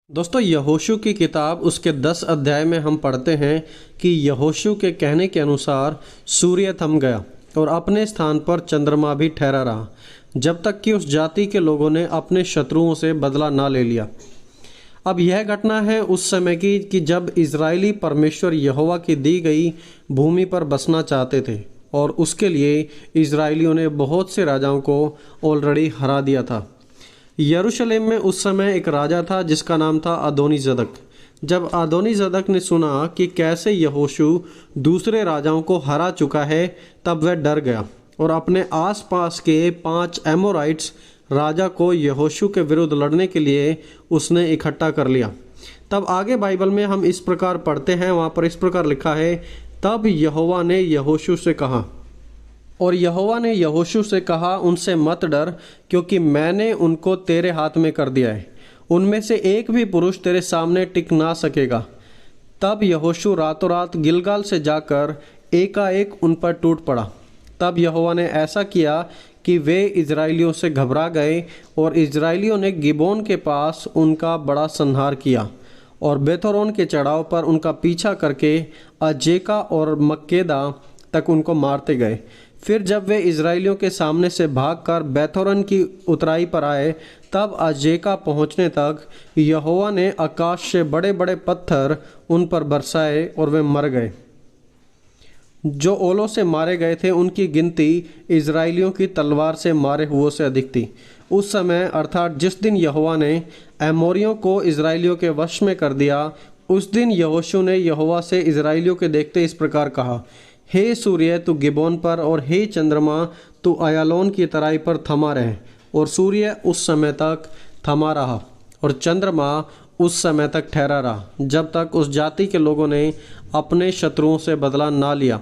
दोस्तों, यहोशू की किताब उसके 10 अध्याय में हम पढ़ते हैं कि यहोशू के कहने के अनुसार सूर्य थम गया और अपने स्थान पर चंद्रमा भी ठहरा रहा, जब तक कि उस जाति के लोगों ने अपने शत्रुओं से बदला ना ले लिया। अब यह घटना है उस समय की कि जब इजरायली परमेश्वर यहोवा की दी गई भूमि पर बसना चाहते थे और उसके लिए इजरायलियों ने बहुत से राजाओं को ऑलरेडी हरा दिया था। यरूशलेम में उस समय एक राजा था जिसका नाम था अदोनीजदक। जब अदोनीजदक ने सुना कि कैसे यहोशू दूसरे राजाओं को हरा चुका है, तब वह डर गया और अपने आसपास के 5 एमोराइट्स राजा को यहोशू के विरुद्ध लड़ने के लिए उसने इकट्ठा कर लिया। तब आगे बाइबल में हम इस प्रकार पढ़ते हैं, वहाँ पर इस प्रकार लिखा है, तब यहोवा ने यहोशू से कहा, और यहोवा ने यहोशू से कहा, उनसे मत डर, क्योंकि मैंने उनको तेरे हाथ में कर दिया है। उनमें से एक भी पुरुष तेरे सामने टिक ना सकेगा। तब यहोशू रातों रात गिलगाल से जाकर एकाएक उन पर टूट पड़ा। तब यहोवा ने ऐसा किया कि वे इजराइलियों से घबरा गए और इजराइलियों ने गिबोन के पास उनका बड़ा संहार किया और बेथोरोन के चढ़ाव पर उनका पीछा करके अजेका और मक्केदा तक उनको मारते गए। फिर जब वे इजराइलियों के सामने से भागकर बेथोरन की उतराई पर आए, तब अजेका पहुंचने तक यहोवा ने आकाश से बड़े बड़े पत्थर उन पर बरसाए और वे मर गए। जो ओलों से मारे गए थे उनकी गिनती इजराइलियों की तलवार से मारे हुओं से अधिक थी। उस समय अर्थात जिस दिन यहोवा ने एमोरियों को इजराइलियों के वश में कर दिया, उस दिन यहोशू ने यहोवा से इजराइलियों के देखते इस प्रकार कहा, हे सूर्य तू गिबोन पर और हे चंद्रमा तू अयालोन की तराई पर थमा रहे। और सूर्य उस समय तक थमा रहा और चंद्रमा उस समय तक ठहरा रहा, जब तक उस जाति के लोगों ने अपने शत्रुओं से बदला ना लिया।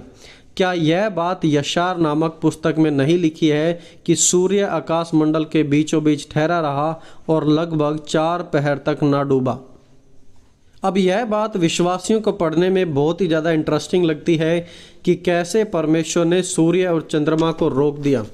क्या यह बात यशार नामक पुस्तक में नहीं लिखी है कि सूर्य आकाश मंडल के बीचों बीच ठहरा रहा और लगभग 4 पहर तक ना डूबा। अब यह बात विश्वासियों को पढ़ने में बहुत ही ज़्यादा इंटरेस्टिंग लगती है कि कैसे परमेश्वर ने सूर्य और चंद्रमा को रोक दिया।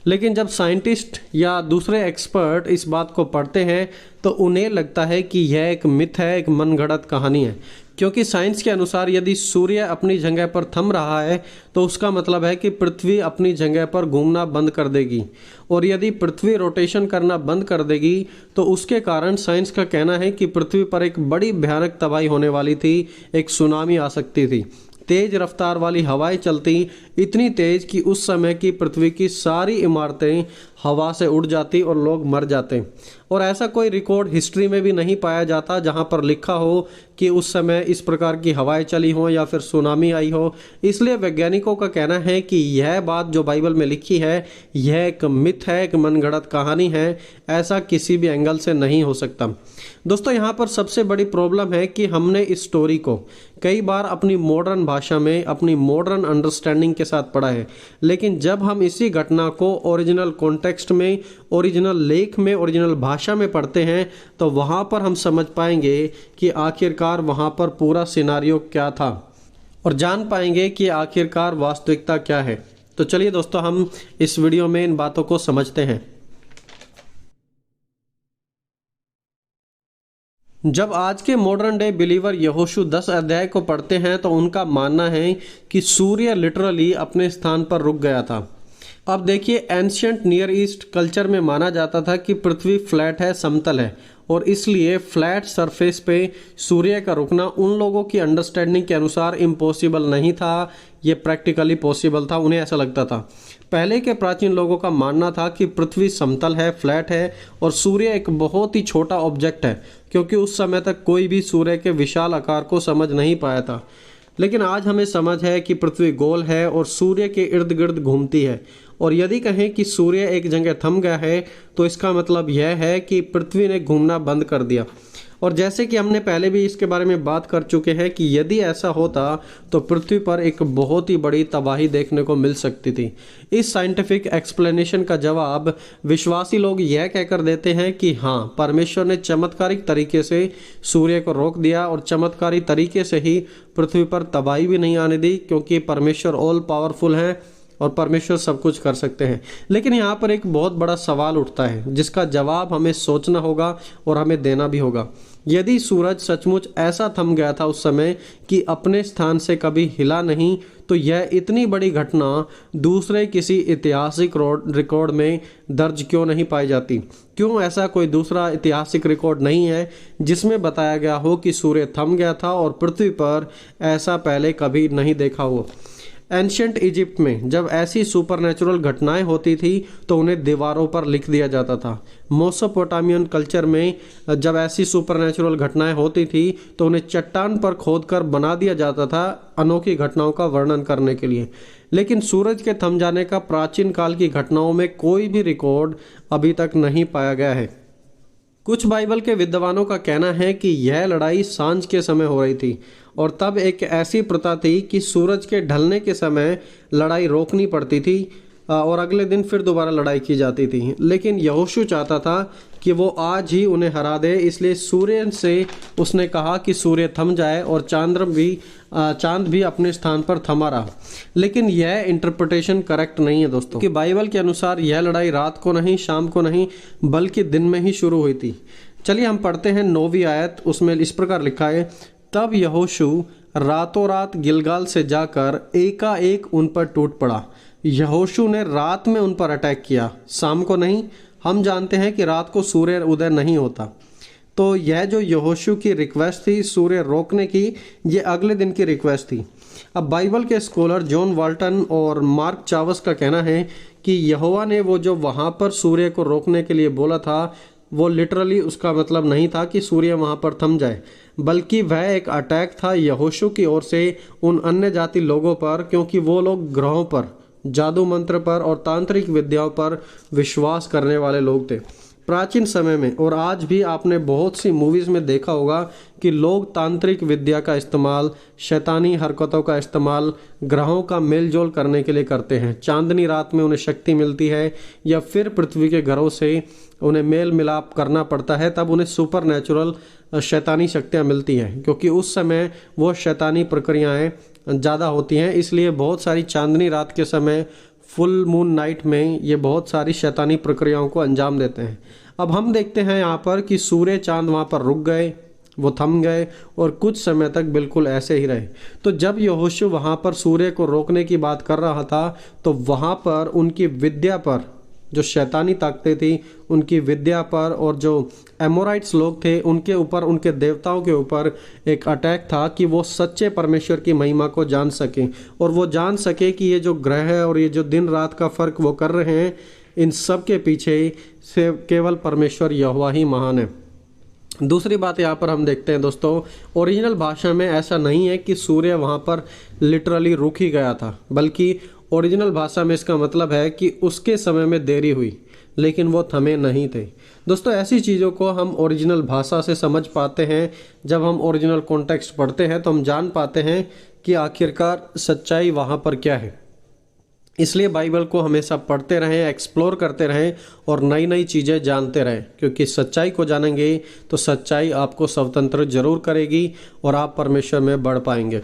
लेकिन जब साइंटिस्ट या दूसरे एक्सपर्ट इस बात को पढ़ते हैं तो उन्हें लगता है कि यह एक मिथ है, एक मनगढ़ंत कहानी है, क्योंकि साइंस के अनुसार यदि सूर्य अपनी जगह पर थम रहा है तो उसका मतलब है कि पृथ्वी अपनी जगह पर घूमना बंद कर देगी, और यदि पृथ्वी रोटेशन करना बंद कर देगी तो उसके कारण साइंस का कहना है कि पृथ्वी पर एक बड़ी भयानक तबाही होने वाली थी, एक सुनामी आ सकती थी। तेज रफ्तार वाली हवाएं चलती, इतनी तेज कि उस समय की पृथ्वी की सारी इमारतें हवा से उड़ जाती और लोग मर जाते। और ऐसा कोई रिकॉर्ड हिस्ट्री में भी नहीं पाया जाता जहां पर लिखा हो कि उस समय इस प्रकार की हवाएं चली हो या फिर सुनामी आई हो। इसलिए वैज्ञानिकों का कहना है कि यह बात जो बाइबल में लिखी है यह एक मिथ है, एक मनगढ़ंत कहानी है, ऐसा किसी भी एंगल से नहीं हो सकता। दोस्तों, यहाँ पर सबसे बड़ी प्रॉब्लम है कि हमने इस स्टोरी को कई बार अपनी मॉडर्न भाषा में, अपनी मॉडर्न अंडरस्टैंडिंग के साथ पढ़ा है, लेकिन जब हम इसी घटना को ओरिजिनल कॉन्टेक्स्ट में, ओरिजिनल लेख में, ओरिजिनल भाषा में पढ़ते हैं तो वहाँ पर हम समझ पाएंगे कि आखिरकार वहाँ पर पूरा सिनारियो क्या था और जान पाएंगे कि आखिरकार वास्तविकता क्या है। तो चलिए दोस्तों, हम इस वीडियो में इन बातों को समझते हैं। जब आज के मॉडर्न डे बिलीवर यहोशू 10 अध्याय को पढ़ते हैं तो उनका मानना है कि सूर्य लिटरली अपने स्थान पर रुक गया था। अब देखिए, एंशियंट नियर ईस्ट कल्चर में माना जाता था कि पृथ्वी फ्लैट है, समतल है, और इसलिए फ्लैट सरफेस पे सूर्य का रुकना उन लोगों की अंडरस्टैंडिंग के अनुसार इम्पॉसिबल नहीं था, ये प्रैक्टिकली पॉसिबल था, उन्हें ऐसा लगता था। पहले के प्राचीन लोगों का मानना था कि पृथ्वी समतल है, फ्लैट है और सूर्य एक बहुत ही छोटा ऑब्जेक्ट है, क्योंकि उस समय तक कोई भी सूर्य के विशाल आकार को समझ नहीं पाया था। लेकिन आज हमें समझ है कि पृथ्वी गोल है और सूर्य के इर्द गिर्द घूमती है, और यदि कहें कि सूर्य एक जगह थम गया है तो इसका मतलब यह है कि पृथ्वी ने घूमना बंद कर दिया। और जैसे कि हमने पहले भी इसके बारे में बात कर चुके हैं कि यदि ऐसा होता तो पृथ्वी पर एक बहुत ही बड़ी तबाही देखने को मिल सकती थी। इस साइंटिफिक एक्सप्लेनेशन का जवाब विश्वासी लोग यह कहकर देते हैं कि हाँ, परमेश्वर ने चमत्कारिक तरीके से सूर्य को रोक दिया और चमत्कारी तरीके से ही पृथ्वी पर तबाही भी नहीं आने दी, क्योंकि परमेश्वर ऑल पावरफुल हैं और परमेश्वर सब कुछ कर सकते हैं। लेकिन यहाँ पर एक बहुत बड़ा सवाल उठता है जिसका जवाब हमें सोचना होगा और हमें देना भी होगा। यदि सूरज सचमुच ऐसा थम गया था उस समय कि अपने स्थान से कभी हिला नहीं, तो यह इतनी बड़ी घटना दूसरे किसी ऐतिहासिक रिकॉर्ड में दर्ज क्यों नहीं पाई जाती? क्यों ऐसा कोई दूसरा ऐतिहासिक रिकॉर्ड नहीं है जिसमें बताया गया हो कि सूर्य थम गया था और पृथ्वी पर ऐसा पहले कभी नहीं देखा हो? एंशियंट इजिप्ट में जब ऐसी सुपरनैचुरल घटनाएं होती थी तो उन्हें दीवारों पर लिख दिया जाता था। मेसोपोटामियन कल्चर में जब ऐसी सुपरनैचुरल घटनाएं होती थी तो उन्हें चट्टान पर खोदकर बना दिया जाता था अनोखी घटनाओं का वर्णन करने के लिए। लेकिन सूरज के थम जाने का प्राचीन काल की घटनाओं में कोई भी रिकॉर्ड अभी तक नहीं पाया गया है। कुछ बाइबल के विद्वानों का कहना है कि यह लड़ाई सांझ के समय हो रही थी और तब एक ऐसी प्रथा थी कि सूरज के ढलने के समय लड़ाई रोकनी पड़ती थी और अगले दिन फिर दोबारा लड़ाई की जाती थी। लेकिन यहोशू चाहता था कि वो आज ही उन्हें हरा दे, इसलिए सूर्य से उसने कहा कि सूर्य थम जाए और चांद भी अपने स्थान पर थमा रहा। लेकिन यह इंटरप्रिटेशन करेक्ट नहीं है दोस्तों, कि बाइबल के अनुसार यह लड़ाई रात को नहीं, शाम को नहीं, बल्कि दिन में ही शुरू हुई थी। चलिए हम पढ़ते हैं 9वीं आयत। उसमें इस प्रकार लिखा है, तब यहोशू रातों रात गिलगाल से जाकर एकाएक उन पर टूट पड़ा। यहोशू ने रात में उन पर अटैक किया, शाम को नहीं। हम जानते हैं कि रात को सूर्य उदय नहीं होता। तो यह जो यहोशू की रिक्वेस्ट थी सूर्य रोकने की, ये अगले दिन की रिक्वेस्ट थी। अब बाइबल के स्कॉलर जॉन वाल्टन और मार्क चावस का कहना है कि यहोवा ने वो जो वहाँ पर सूर्य को रोकने के लिए बोला था, वो लिटरली उसका मतलब नहीं था कि सूर्य वहाँ पर थम जाए, बल्कि वह एक अटैक था यहोशू की ओर से उन अन्य जाति लोगों पर, क्योंकि वो लोग ग्रहों पर, जादू मंत्र पर और तांत्रिक विद्याओं पर विश्वास करने वाले लोग थे। प्राचीन समय में और आज भी आपने बहुत सी मूवीज़ में देखा होगा कि लोग तांत्रिक विद्या का इस्तेमाल, शैतानी हरकतों का इस्तेमाल ग्रहों का मेलजोल करने के लिए करते हैं। चांदनी रात में उन्हें शक्ति मिलती है या फिर पृथ्वी के ग्रहों से उन्हें मेल मिलाप करना पड़ता है, तब उन्हें सुपर नेचुरल शैतानी शक्तियाँ मिलती हैं, क्योंकि उस समय वो शैतानी प्रक्रियाएँ ज़्यादा होती हैं। इसलिए बहुत सारी चांदनी रात के समय, फुल मून नाइट में ये बहुत सारी शैतानी प्रक्रियाओं को अंजाम देते हैं। अब हम देखते हैं यहाँ पर कि सूर्य चांद वहाँ पर रुक गए, वो थम गए और कुछ समय तक बिल्कुल ऐसे ही रहे। तो जब यहोशू वहाँ पर सूर्य को रोकने की बात कर रहा था तो वहाँ पर उनकी विद्या पर, जो शैतानी ताकतें थी उनकी विद्या पर, और जो एमोराइट्स लोग थे उनके ऊपर, उनके देवताओं के ऊपर एक अटैक था कि वो सच्चे परमेश्वर की महिमा को जान सकें और वो जान सके कि ये जो ग्रह है और ये जो दिन रात का फ़र्क वो कर रहे हैं, इन सब के पीछे से केवल परमेश्वर यहोवा ही महान है। दूसरी बात यहाँ पर हम देखते हैं दोस्तों, ओरिजिनल भाषा में ऐसा नहीं है कि सूर्य वहाँ पर लिटरली रुक ही गया था, बल्कि ओरिजिनल भाषा में इसका मतलब है कि उसके समय में देरी हुई, लेकिन वो थमे नहीं थे। दोस्तों ऐसी चीज़ों को हम ओरिजिनल भाषा से समझ पाते हैं। जब हम ओरिजिनल कॉन्टेक्स्ट पढ़ते हैं तो हम जान पाते हैं कि आखिरकार सच्चाई वहाँ पर क्या है। इसलिए बाइबल को हमेशा पढ़ते रहें, एक्सप्लोर करते रहें और नई नई चीज़ें जानते रहें, क्योंकि सच्चाई को जानेंगे तो सच्चाई आपको स्वतंत्र जरूर करेगी और आप परमेश्वर में बढ़ पाएंगे।